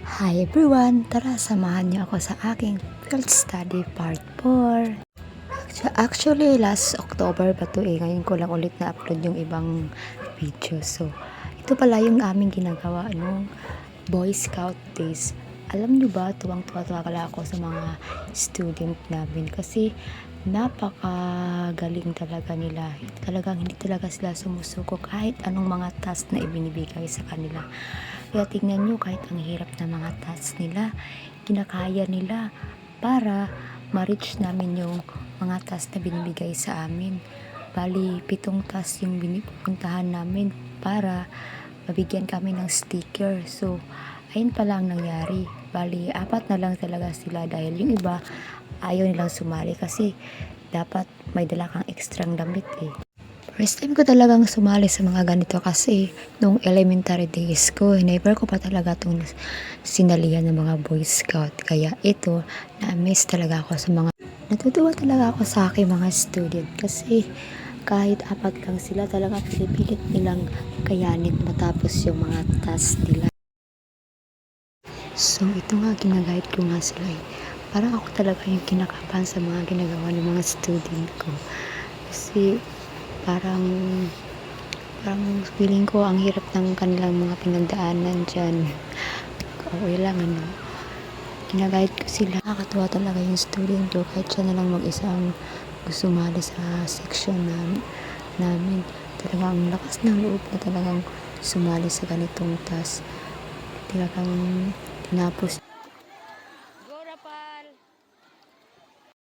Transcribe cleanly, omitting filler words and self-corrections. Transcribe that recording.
Hi everyone! Tara, samahan niyo ako sa aking field study part 4. Actually, last October ba to eh. Ngayon ko lang ulit na-upload yung ibang video. So, ito pala yung aming ginagawa nung Boy Scout days. Alam niyo ba, tuwang-tuwa pala ako sa mga student namin kasi napakagaling talaga nila. Talagang hindi talaga sila sumusuko kahit anong mga task na ibinibigay sa kanila. Kaya tingnan nyo, kahit ang hirap na mga tasks nila, kinakaya nila para ma-reach namin yung mga tasks na binibigay sa amin. Bali, 7 tasks yung binipuntahan namin para mabigyan kami ng sticker. So, ayun pala ang nangyari. Bali, 4 na lang talaga sila dahil yung iba ayaw nilang sumali kasi dapat may dala kang extrang damit eh. First time ko talagang sumali sa mga ganito kasi nung elementary days ko, never ko pa talaga itong sinalihan ng mga Boy Scout. Kaya ito, na-miss talaga ako sa mga... Natutuwa talaga ako sa aking mga student kasi kahit 4 lang sila, talaga pinipilit nilang kayanin matapos yung mga task nila. So ito nga, ginaguide ko nga sila eh. Parang ako talaga yung kinakabahan sa mga ginagawa ng mga student ko. Kasi parang feeling ko ang hirap ng kanilang mga pinagdaanan dyan. Okay lang ginaguide ko sila. Nakakatuwa talaga yung student ko kahit siya na lang mag-isa ang sumali sa section namin. Talagang lakas ng loob na talagang sumali sa ganitong task. Talagang tinapos